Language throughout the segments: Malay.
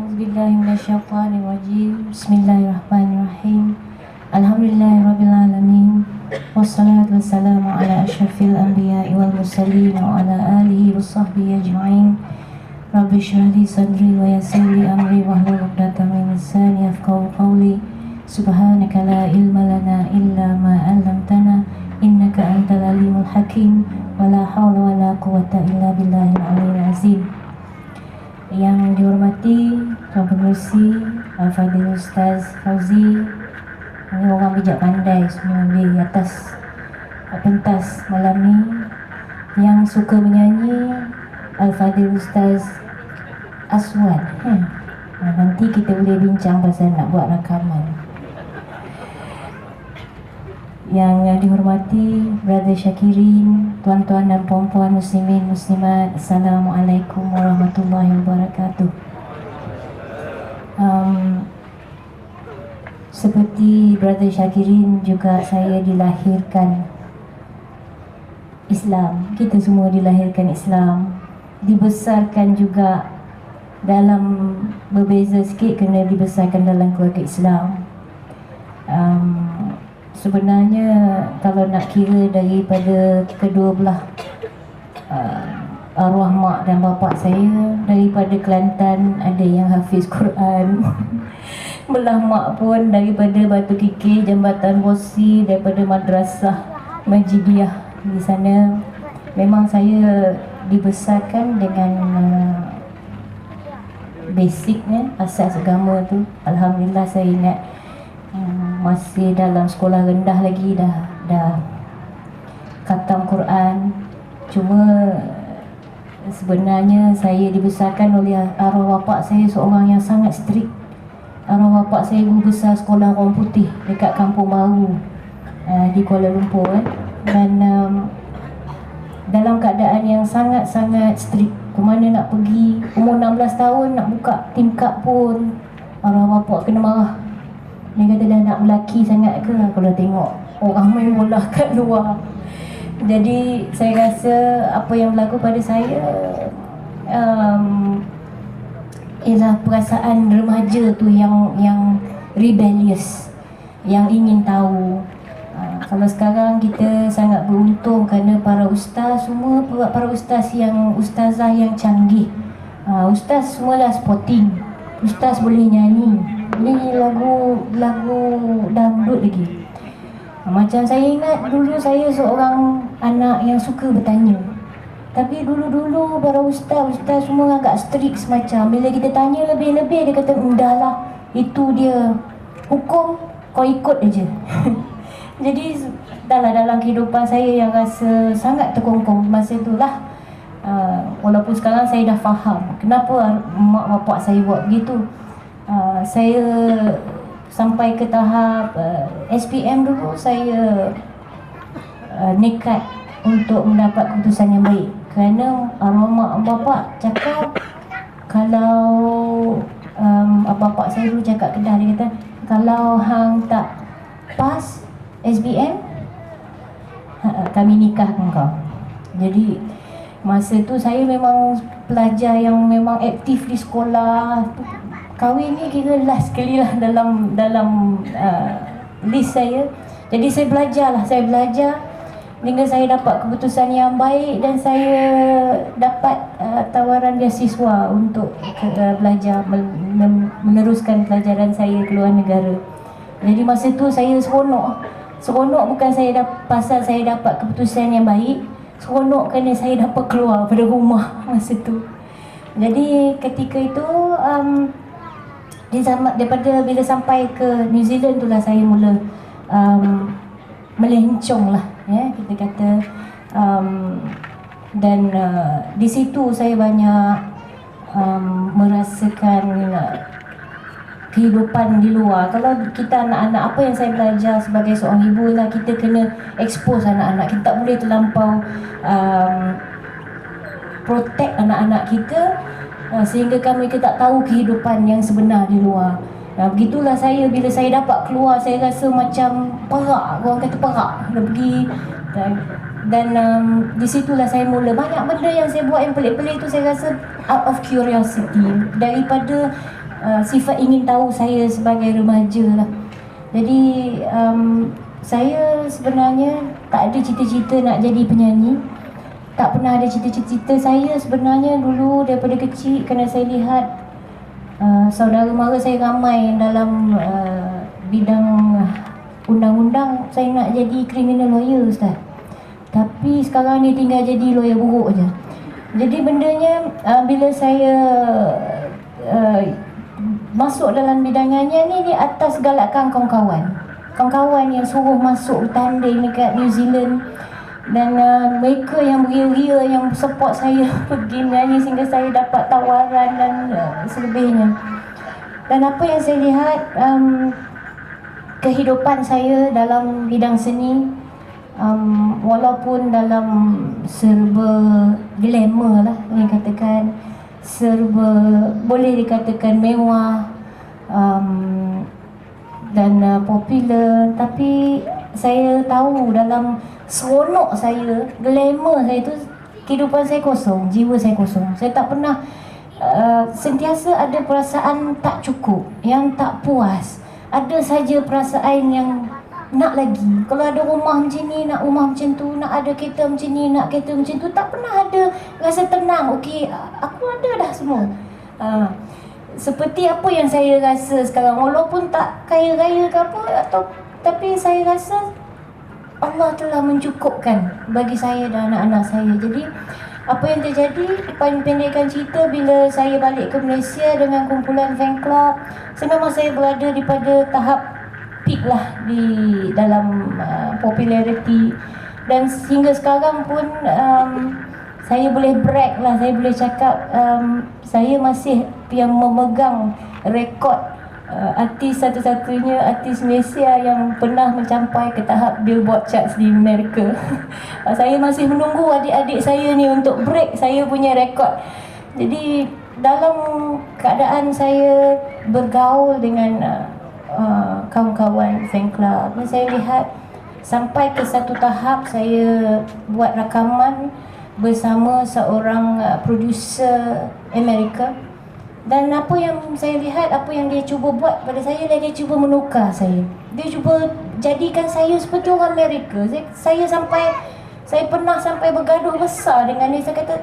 A'udzubillahiminasyaitonirrajim. Bismillahirrahmanirrahim. Alhamdulillahirrabbilalamin. Wassalatu wassalamu ala asyrafil anbiya'i wal mursalin wa ala alihi wa sahbihi ajma'in. Rabbi shrah li sadri wa yassir li amri wahlul 'uqdatam min lisani yafqahu qawli. Subhanaka la ilma lana illa ma 'allamtana innaka antal alimul hakim. Wala haula wala quwwata illa billahil aliyyil azim. Yang dihormati Tuan Pengerusi Al-Fadhil Ustaz Fauzi, ini orang bijak pandai semua di atas pentas malam ni. Yang suka menyanyi Al-Fadhil Ustaz Aswad. Nanti kita boleh bincang pasal nak buat rakaman. Yang dihormati Brother Syakirin, tuan-tuan dan puan-puan muslimin muslimat, Assalamualaikum warahmatullahi wabarakatuh. Seperti Brother Syakirin juga, saya dilahirkan Islam. Kita semua dilahirkan Islam, dibesarkan juga dalam, berbeza sikit kerana dibesarkan dalam keluarga Islam. Sebenarnya kalau nak kira daripada kedua belah arwah mak dan bapak saya, daripada Kelantan ada yang hafiz Quran. Belah mak pun daripada Batu Kikir, Jambatan Bosi, daripada Madrasah Majidiyah di sana. Memang saya dibesarkan dengan basicnya, asas agama tu. Alhamdulillah, saya ingat masih dalam sekolah rendah lagi dah khatam Quran. Cuma sebenarnya saya dibesarkan oleh arwah bapak saya, seorang yang sangat strict. Arwah bapak saya guru besar sekolah orang putih dekat Kampung Baru di Kuala Lumpur. Dan dalam keadaan yang sangat-sangat strict, ke mana nak pergi, umur 16 tahun nak buka tingkap pun arwah bapak kena marah. Dia kata, dah nak lelaki sangat ke kalau tengok orang main bola kat luar. Jadi saya rasa apa yang berlaku pada saya ialah perasaan remaja tu yang rebellious, yang ingin tahu. Kalau sekarang kita sangat beruntung kerana para ustaz semua, para ustaz yang ustazah yang canggih. Ustaz semualah sporting, ustaz boleh nyanyi. Ini lagu dangdut lagi. Macam saya ingat dulu saya seorang anak yang suka bertanya. Tapi dulu para ustaz semua agak strict semacam. Bila kita tanya lebih-lebih, dia kata, "Endahlah, itu dia hukum, kau ikut aja." Jadi dalam kehidupan saya yang rasa sangat terkongkong masa itulah. Walaupun sekarang saya dah faham kenapa mak bapak saya buat begitu. Saya sampai ke tahap SPM dulu, saya nekat untuk mendapat keputusan yang baik. Kerana arwah mak bapak cakap, kalau bapak saya dulu cakap Kedah, dia kata, kalau hang tak pas SPM, kami nikah engkau. Jadi masa tu saya memang pelajar yang memang aktif di sekolah. Kahwin ni kira last sekali lah dalam list saya. Jadi saya belajar hingga saya dapat keputusan yang baik dan saya dapat tawaran beasiswa untuk belajar, meneruskan pelajaran saya ke luar negara. Jadi masa tu saya seronok bukan pasal saya dapat keputusan yang baik, seronok kerana saya dapat keluar pada rumah masa tu. Jadi ketika itu daripada bila sampai ke New Zealand itulah saya mula melencong lah, ya, kita kata. Dan di situ saya banyak merasakan kehidupan di luar. Kalau kita anak-anak, apa yang saya belajar sebagai seorang ibu lah, kita kena expose anak-anak. Kita tak boleh terlampau protect anak-anak kita sehingga mereka tak tahu kehidupan yang sebenar di luar. Begitulah saya, bila saya dapat keluar, saya rasa macam perak, orang kata perak. Dah pergi dan di situlah saya mula banyak benda yang saya buat yang pelik-pelik tu. Saya rasa out of curiosity, daripada sifat ingin tahu saya sebagai remaja lah. Jadi saya sebenarnya tak ada cita-cita nak jadi penyanyi. Tak pernah ada cita-cita. Saya sebenarnya dulu daripada kecil, kerana saya lihat saudara mara saya ramai dalam bidang undang-undang, saya nak jadi criminal lawyer, Ustaz. Tapi sekarang ni tinggal jadi lawyer buruk je. Jadi bendanya bila saya masuk dalam bidang nyanyian ni atas galakan kawan-kawan. Kawan-kawan yang suruh masuk bertanding dekat New Zealand. Dan mereka yang beria-ria yang support saya pergi nyanyi sehingga saya dapat tawaran dan selebihnya. Dan apa yang saya lihat, kehidupan saya dalam bidang seni, walaupun dalam serba glamour lah, yang katakan serba boleh dikatakan mewah dan popular, tapi saya tahu dalam seronok saya, glamour saya tu, kehidupan saya kosong, jiwa saya kosong. Saya tak pernah, sentiasa ada perasaan tak cukup, yang tak puas. Ada saja perasaan yang nak lagi. Kalau ada rumah macam ni, nak rumah macam tu. Nak ada kereta macam ni, nak kereta macam tu. Tak pernah ada rasa tenang. Okey, aku ada dah semua. Seperti apa yang saya rasa sekarang, walaupun tak kaya-raya ke apa, tapi saya rasa Allah telah mencukupkan bagi saya dan anak-anak saya. Jadi apa yang terjadi, pendekkan cerita, bila saya balik ke Malaysia dengan kumpulan fan club, memang saya berada di pada tahap peak lah di dalam popularity. Dan sehingga sekarang pun saya boleh brag lah, saya boleh cakap saya masih yang memegang rekod artis satu-satunya artis Malaysia yang pernah mencapai ke tahap Billboard charts di Amerika. Saya masih menunggu adik-adik saya ni untuk break saya punya rekod. Jadi dalam keadaan saya bergaul dengan kawan-kawan fan club, saya lihat sampai ke satu tahap saya buat rakaman bersama seorang producer Amerika. Dan apa yang saya lihat, apa yang dia cuba buat pada saya, dia cuba menukar saya. Dia cuba jadikan saya seperti orang Amerika. Saya pernah sampai bergaduh besar dengan dia. Saya kata,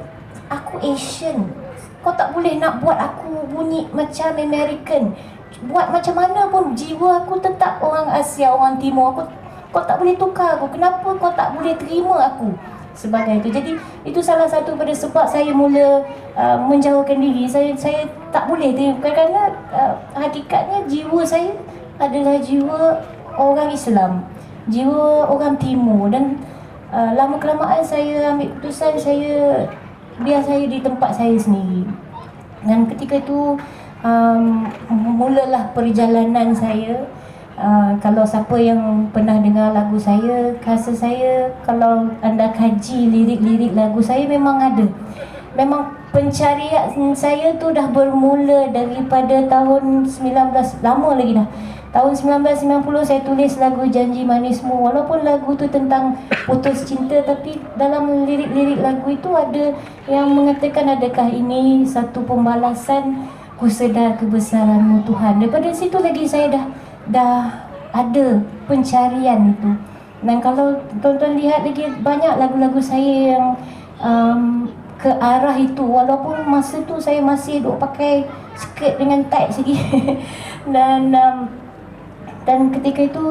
aku Asian, kau tak boleh nak buat aku bunyi macam American. Buat macam mana pun, jiwa aku tetap orang Asia, orang Timur. Kau tak boleh tukar aku. Kenapa kau tak boleh terima aku sebagai itu? Jadi itu salah satu pada sebab saya mula menjauhkan diri. Saya tak boleh kerana hakikatnya jiwa saya adalah jiwa orang Islam, jiwa orang Timur. Dan lama kelamaan saya ambil keputusan, biar saya di tempat saya sendiri. Dan ketika itu mulalah perjalanan saya. Kalau siapa yang pernah dengar lagu saya, rasa saya, kalau anda kaji lirik-lirik lagu saya, memang ada. Memang pencarian saya tu dah bermula daripada tahun 19, lama lagi dah. Tahun 1990 saya tulis lagu Janji Manismu. Walaupun lagu tu tentang putus cinta, tapi dalam lirik-lirik lagu itu ada yang mengatakan, adakah ini satu pembalasan, ku sedar kebesaran-Mu Tuhan. Daripada situ lagi saya dah ada pencarian itu. Dan kalau tuan-tuan lihat lagi, banyak lagu-lagu saya yang ke arah itu. Walaupun masa tu saya masih duk pakai skirt dengan tight sikit. Dan ketika itu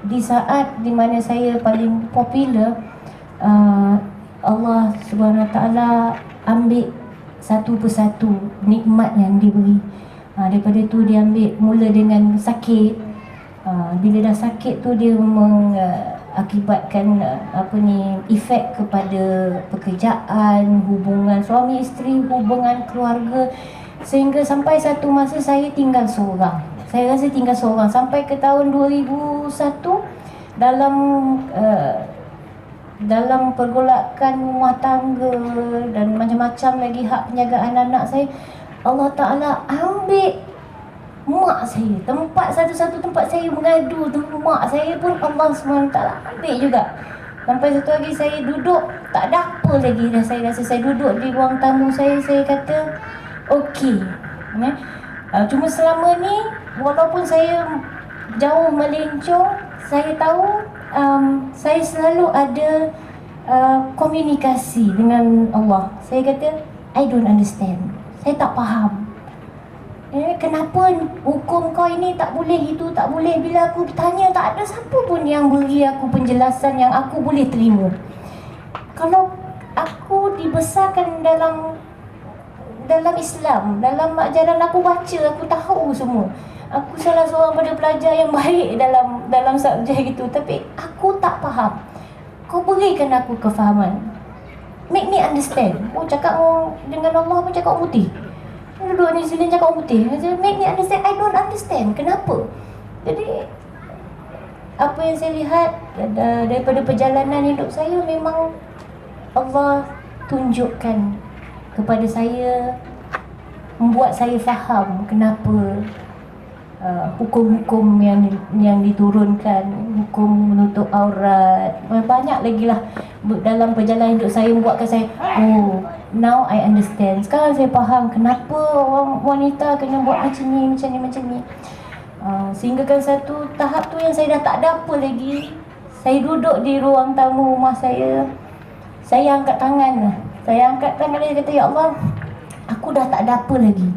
di saat di mana saya paling popular, Allah Subhanahu Wa Taala ambil satu persatu nikmat yang diberi. Daripada tu dia ambil mula dengan sakit. Bila dah sakit tu dia mengakibatkan efek kepada pekerjaan, hubungan suami isteri, hubungan keluarga, sehingga sampai satu masa saya tinggal seorang. Saya rasa tinggal seorang sampai ke tahun 2001 dalam pergolakan rumah tangga dan macam-macam lagi hak penjagaan anak saya. Allah Ta'ala ambil mak saya. Satu-satu tempat saya mengadu tu, mak saya pun Allah SWT ambil juga. Sampai satu hari saya duduk, tak ada apa lagi dah. Saya rasa saya duduk di ruang tamu saya kata, okey, Cuma selama ni walaupun saya jauh melencong, saya tahu saya selalu ada komunikasi dengan Allah. Saya kata I don't understand, saya tak faham. Kenapa hukum kau ini tak boleh, itu tak boleh. Bila aku bertanya, tak ada siapa pun yang beri aku penjelasan yang aku boleh terima. Kalau aku dibesarkan dalam Islam, dalam ajaran aku baca, aku tahu semua. Aku salah seorang pada pelajar yang baik dalam subjek itu, tapi aku tak faham. Kau berikan aku kefahaman. Make me understand. Cakap dengan Allah pun cakap putih. Duduk ni sini cakap putih. Make me understand. I don't understand. Kenapa? Jadi apa yang saya lihat daripada perjalanan hidup saya, memang Allah tunjukkan kepada saya, membuat saya faham kenapa hukum-hukum yang diturunkan, hukum menutup aurat, banyak lagi lah dalam perjalanan hidup saya, membuatkan saya, oh, now I understand. Sekarang saya faham kenapa orang wanita kena buat macam ni. Sehingga kan satu tahap tu yang saya dah tak ada apa lagi, saya duduk di ruang tamu rumah saya angkat tangan. Saya kata, ya Allah, aku dah tak ada apa lagi.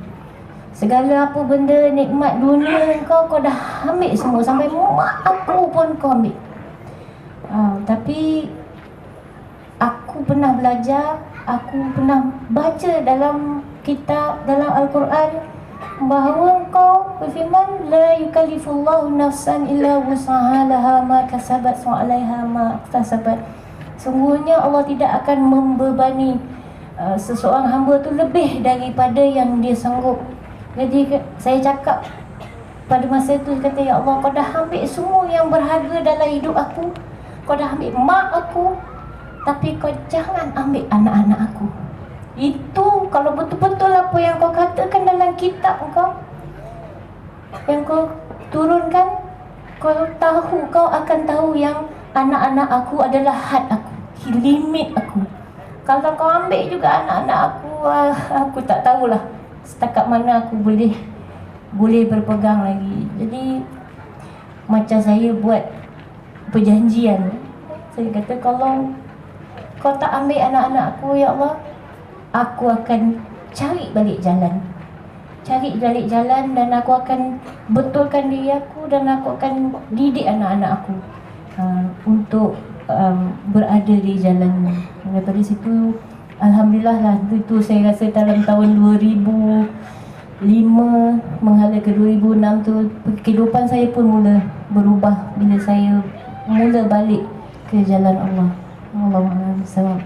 Segala apa benda nikmat dunia kau dah ambil semua. Sampai mak aku pun kau ambil. Tapi aku pernah belajar, aku pernah baca dalam kitab, dalam Al-Quran, bahawa kau berfirman, la yukallifullahu nafsan illa wus'aha laha ma kasabat wa 'alaiha ma iktasabat. Sungguhnya Allah tidak akan membebani seseorang hamba tu lebih daripada yang dia sanggup. Jadi saya cakap pada masa itu, kata, ya Allah, kau dah ambil semua yang berharga dalam hidup aku. Kau dah ambil mak aku, tapi kau jangan ambil anak-anak aku. Itu kalau betul-betul apa yang kau katakan dalam kitab kau, yang kau turunkan, kau akan tahu yang anak-anak aku adalah had aku, limit aku. Kalau kau ambil juga anak-anak aku tak tahulah setakat mana aku boleh berpegang lagi. Jadi macam saya buat perjanjian, saya kata, kalau kau tak ambil anak-anak aku, ya Allah, aku akan cari balik jalan, dan aku akan betulkan diri aku, dan aku akan didik anak-anak aku untuk berada di jalan. Daripada situ, alhamdulillah lah, itu saya rasa dalam tahun 2005 menghala ke 2006 tu, kehidupan saya pun mula berubah bila saya mula balik ke jalan Allah. Allahuakbar.